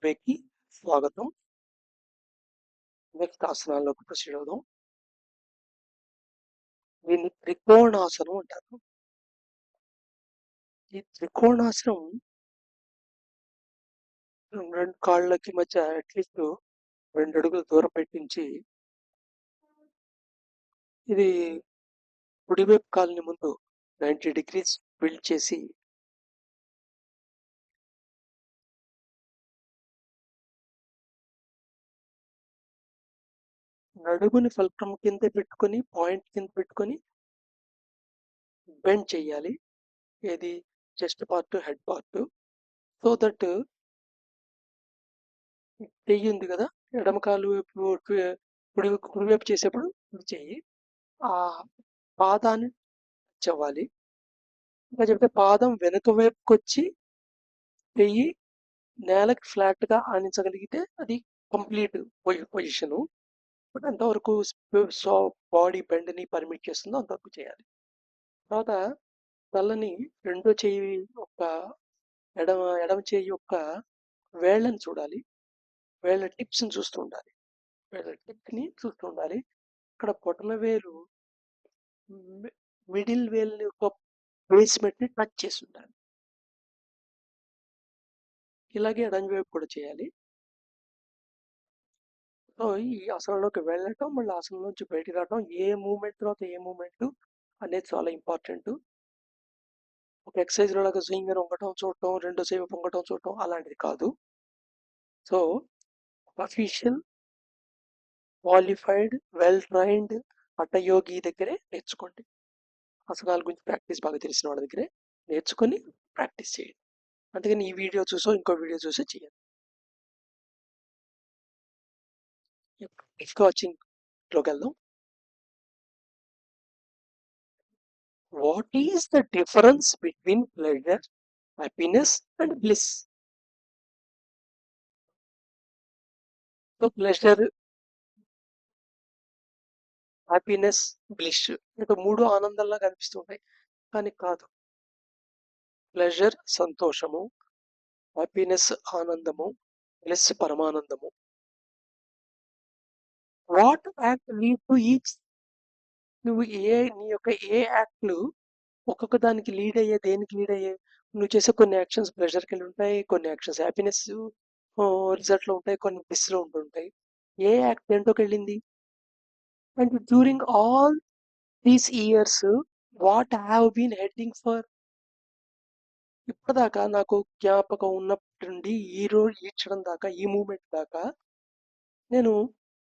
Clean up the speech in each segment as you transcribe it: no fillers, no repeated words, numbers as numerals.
బ్రేక్‌కి స్వాగతం. Next ఆసనాల్లోకి proceed అవుదాం. దీన్ని త్రికోణాసనం అంటారు. ఈ త్రికోణాసనం 2 కాళ్ళకి మధ్య అట్లీస్ట్ 2 అడుగుల దూరం పెట్టించి ఇది కుడివైపు కాలుని ముందు 90 డిగ్రీస్ బిల్డ్ చేసి నడుముని ఫల్క్రమ్ కింద పెట్టుకొని పాయింట్ కింద పెట్టుకొని బెండ్ చేయాలి. ఏది chest part, head part. So that చెయ్యి ఉంది కదా, ఎడమ కాలు వైపు కుడివైపు చేసేప్పుడు కుడి చెయ్యి ఆ పాదాన్ని టచ్ అవ్వాలి. ఇంకా చెప్తే పాదం వెనుక వైపుకి వచ్చి చెయ్యి నేలకి ఫ్లాట్ గా ఆనించగలిగితే అది కంప్లీట్ పొజిషను. బట్ అంతవరకు బాడీ బెండ్ ని పర్మిట్ చేస్తుందో అంతవరకు చేయాలి. తర్వాత తలని రెండో చెయ్యి యొక్క ఎడమ చెయ్యి యొక్క వేళ్ళని చూడాలి. వేళ్ళ టిప్స్ ని చూస్తూ ఉండాలి. వేళ్ళ టిప్ ని చూస్తూ ఉండాలి. ఇక్కడ బొటన వేలు మిడిల్ వేల్ యొక్క బేస్మెంట్ ని టచ్ చేసి ఉండాలి. ఇలాగే ఎడమ వైపు కూడా చేయాలి. సో ఈ ఆసనంలోకి వెళ్ళటం, మళ్ళీ ఆసనం నుంచి బయటికి రావడం, ఏ మూమెంట్ తర్వాత ఏ మూమెంట్ అనేది చాలా ఇంపార్టెంట్. ఒక ఎక్సర్సైజ్ లాగా స్వింగ్ అని వంగటం చూడటం, రెండో సేపు పొంగటం చూడటం అలాంటిది కాదు. So official qualified well trained hatha yogi దగ్గరే నేర్చుకోండి. ఆసనాల గురించి ప్రాక్టీస్ బాగా తెలిసిన వాళ్ళ దగ్గరే నేర్చుకొని ప్రాక్టీస్ చేయండి. అందుకని ఈ వీడియో చూసో ఇంకో వీడియో చూసో చేయండి. నెక్స్ట్ వాచింగ్ లోకి వెళ్దాం. What is the difference between pleasure, happiness and bliss? So pleasure, happiness, bliss ఇక మూడు ఆనందంలా కనిపిస్తుంటాయి, కానీ కాదు. ప్లెజర్ సంతోషము, హ్యాపీనెస్ ఆనందము, బ్లిస్ పరమానందము. What act lead to each? నువ్వు నీ యొక్క ఏ యాక్ట్లు ఒక్కొక్క దానికి లీడ్ అయ్యే, దేనికి లీడ్ అయ్యే? నువ్వు చేసే కొన్ని యాక్షన్స్ ప్లెజర్కి వెళ్ళి ఉంటాయి, కొన్ని యాక్షన్స్ హ్యాపీనెస్ రిజల్ట్ లో ఉంటాయి, కొన్ని బ్లిస్ లో ఉంటుంటాయి. ఏ యాక్ట్ దేంట్లోకి వెళ్ళింది? And during all these years what have been heading for? ఇప్పటిదాకా నాకు జ్ఞాపకం ఉన్నప్పటి నుండి ఈ రోజు ఈ క్షణం దాకా, ఈ మూమెంట్ దాకా నేను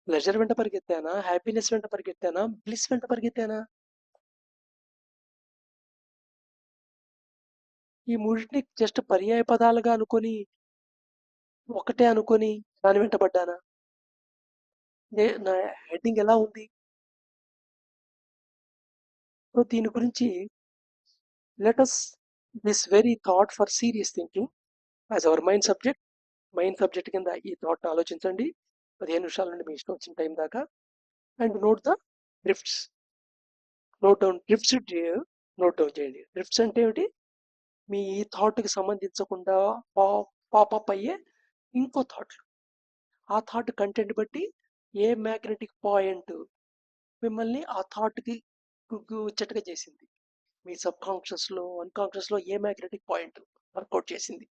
ప్లెజర్ వెంట పరిగెత్తానా, హ్యాపీనెస్ వెంట పరిగెత్తానా, బ్లిస్ వెంట పరిగెత్తానా? ఈ మూడింటిని జస్ట్ పర్యాయ పదాలుగా అనుకొని, ఒకటే అనుకొని దాని వెంట పడ్డానా? నా హెడ్డింగ్ ఎలా ఉంది? సో దీని గురించి let us this very thought for serious thinking as our mind subject కింద ఈ థాట్ ఆలోచించండి 15 నిమిషాల నుండి మీ ఇష్టం వచ్చిన టైం దాకా. And note the drifts. Note down drifts, note down చేయండి. డ్రిఫ్ట్స్ అంటే ఏమిటి? మీ ఈ థాట్కి సంబంధించకుండా పాపప్ అయ్యే ఇంకో థాట్లు. ఆ థాట్ కంటెంట్ బట్టి ఏ మ్యాగ్నెటిక్ పాయింట్ మిమ్మల్ని ఆ థాట్కి చెట్టుగా చేసింది, మీ సబ్ కాన్షియస్ లో, అన్కాన్షియస్ లో ఏ మ్యాగ్నెటిక్ పాయింట్ వర్కౌట్ చేసింది,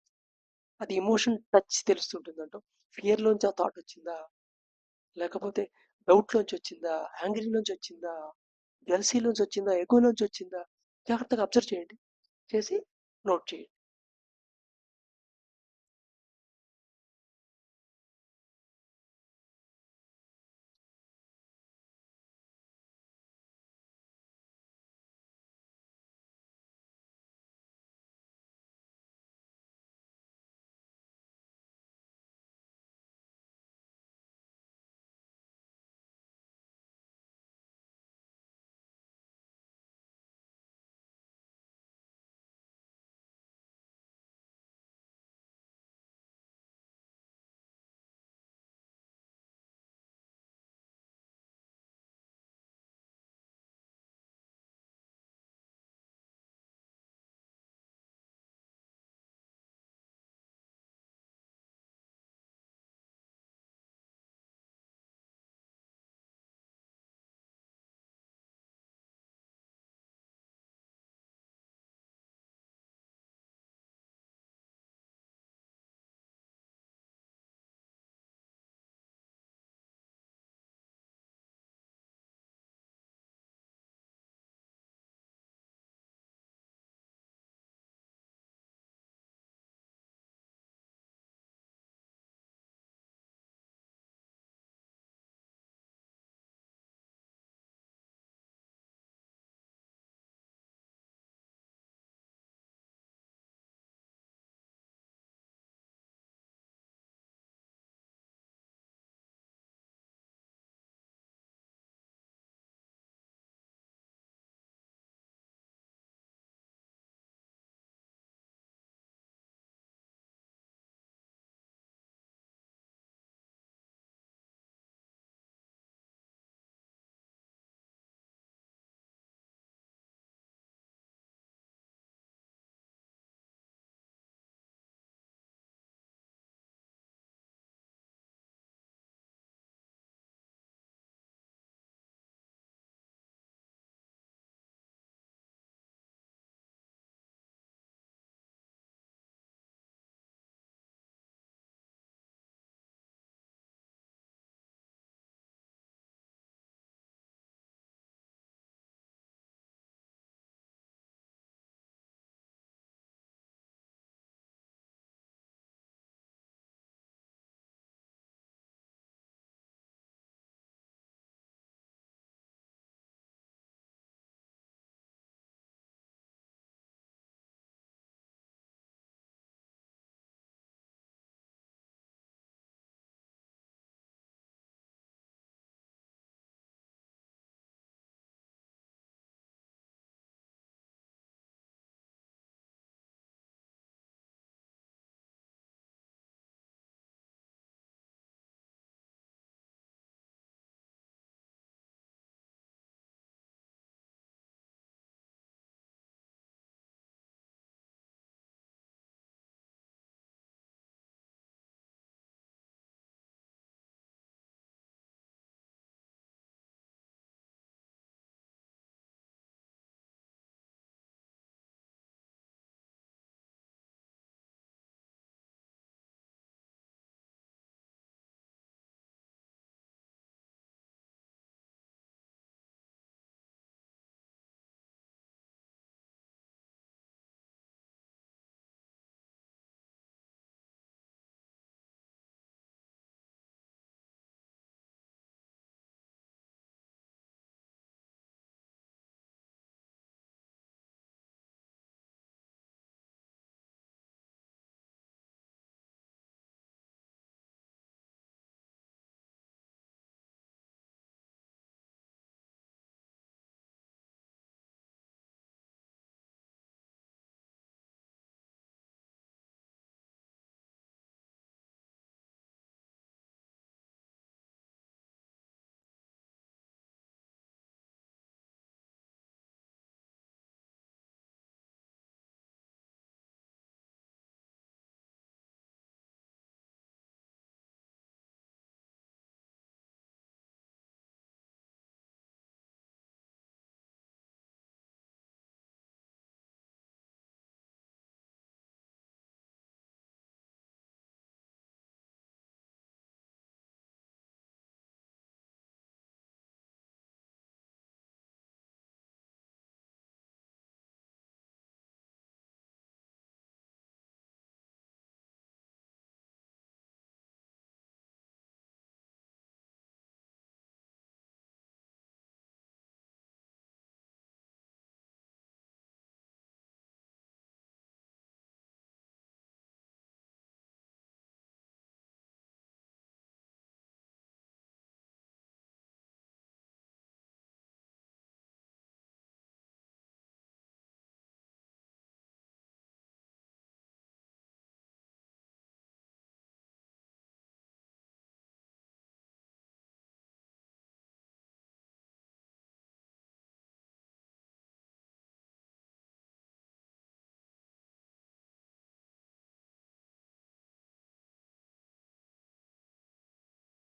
అది ఎమోషన్ టచ్ తెలుస్తుంటుందంట. ఫియర్ లోంచి ఆ థాట్ వచ్చిందా, లేకపోతే డౌట్ లోంచి వచ్చిందా, యాంగ్రీ నుంచి వచ్చిందా, జెల్సీ నుంచి వచ్చిందా, ఎగో నుంచి వచ్చిందా? జాగ్రత్తగా అబ్జర్వ్ చేయండి, చేసి నోట్ చేయండి.